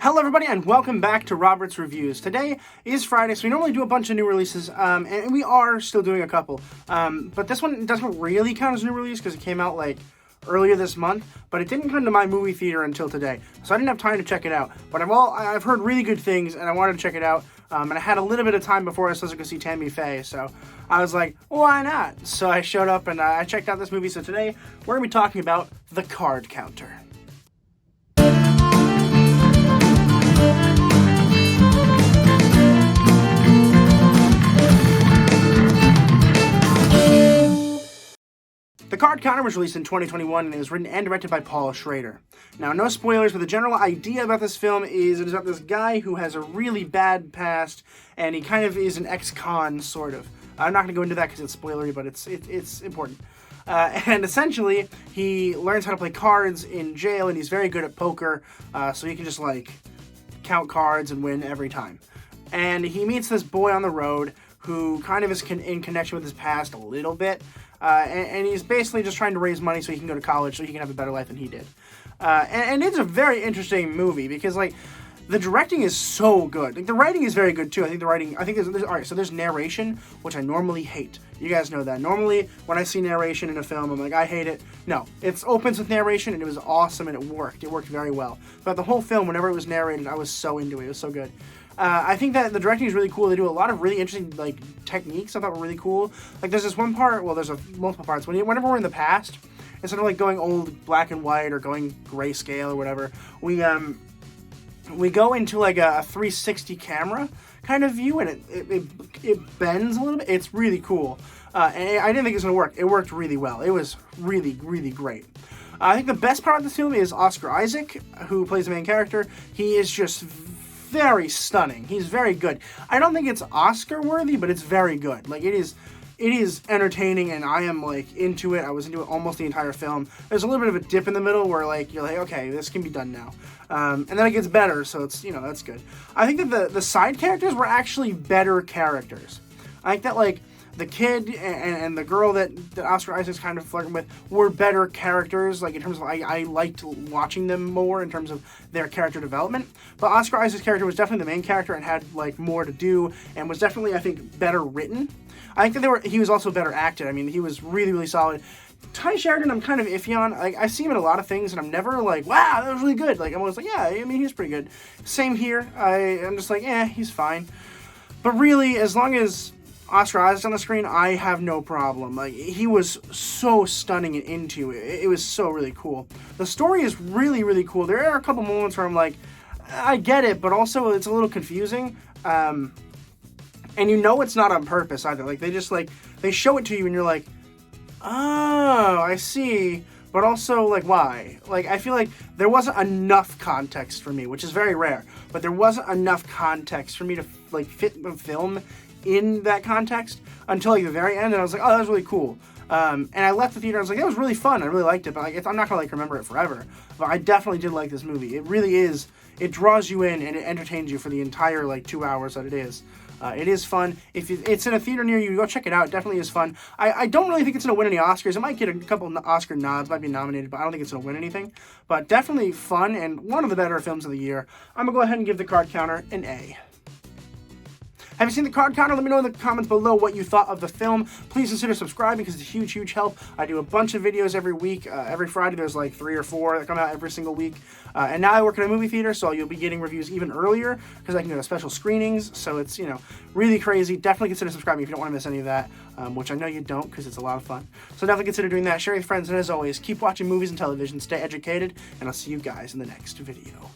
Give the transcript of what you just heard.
Hello everybody and welcome back to Robert's Reviews. Today is Friday, so we normally do a bunch of new releases, and we are still doing a couple. But this one doesn't really count as a new release because it came out like earlier this month, but it didn't come to my movie theater until today, so I didn't have time to check it out. But I've heard really good things and I wanted to check it out, and I had a little bit of time before I was supposed to go see Tammy Faye, so I was like, why not? So I showed up and I checked out this movie, so today we're going to be talking about The Card Counter. The Card Counter was released in 2021 and is written and directed by Paul Schrader. Now, no spoilers, but the general idea about this film is it is about this guy who has a really bad past, and he kind of is an ex-con, sort of. I'm not going to go into that because it's spoilery, but it's important. And essentially, he learns how to play cards in jail, and he's very good at poker, so he can just, count cards and win every time. And he meets this boy on the road who kind of is in connection with his past a little bit, and he's basically just trying to raise money so he can go to college so he can have a better life than he did. And it's a very interesting movie because, the directing is so good. The writing is very good, too. There's narration, which I normally hate. You guys know that. Normally, when I see narration in a film, I'm like, I hate it. No, it opens with narration, and it was awesome, and it worked. It worked very well. But the whole film, whenever it was narrated, I was so into it. It was so good. I think that the directing is really cool. They do a lot of really interesting, techniques I thought were really cool. There's this one part, there's multiple parts. Whenever we're in the past, instead of, going old black and white or going grayscale or whatever, we go into, a 360 camera kind of view, and it bends a little bit. It's really cool. And I didn't think it was going to work. It worked really well. It was really, really great. I think the best part of the film is Oscar Isaac, who plays the main character. He is just very stunning. He's very good. I don't think it's Oscar worthy, but it's very good. It is entertaining, and I am into it. I was into it almost the entire film. There's a little bit of a dip in the middle where you're okay, this can be done now. And then it gets better, so it's, that's good. I think that the side characters were actually better characters. I think that the kid and the girl that Oscar Isaac's kind of flirting with were better characters, in terms of, I liked watching them more in terms of their character development, but Oscar Isaac's character was definitely the main character and had, more to do, and was definitely, I think, better written. I think that he was also better acted. I mean, he was really, really solid. Ty Sheridan, I'm kind of iffy on. I see him in a lot of things, and I'm never wow, that was really good. I'm always yeah, I mean, he's pretty good. Same here. I'm just he's fine. But really, as long as Oscar Isaac's on the screen, I have no problem. He was so stunning and into it. It was so really cool. The story is really, really cool. There are a couple moments where I'm I get it, but also it's a little confusing. And it's not on purpose either. They just they show it to you and you're oh, I see. But also, why? I feel there wasn't enough context for me, which is very rare. But there wasn't enough context for me to, fit the film in that context until, the very end. And I was oh, that was really cool. And I left the theater, I was that was really fun. I really liked it. But, I'm not going to, remember it forever. But I definitely did like this movie. It really is. It draws you in and it entertains you for the entire, 2 hours that it is. It is fun. If it's in a theater near you, go check it out. It definitely is fun. I don't really think it's going to win any Oscars. It might get a couple Oscar nods, might be nominated, but I don't think it's going to win anything. But definitely fun and one of the better films of the year. I'm going to go ahead and give The Card Counter an A. Have you seen The Card Counter? Let me know in the comments below what you thought of the film. Please consider subscribing because it's a huge, huge help. I do a bunch of videos every week. Every Friday there's 3 or 4 that come out every single week. And now I work in a movie theater, so you'll be getting reviews even earlier because I can do special screenings. So it's, really crazy. Definitely consider subscribing if you don't want to miss any of that, which I know you don't because it's a lot of fun. So definitely consider doing that. Share with friends. And as always, keep watching movies and television. Stay educated. And I'll see you guys in the next video.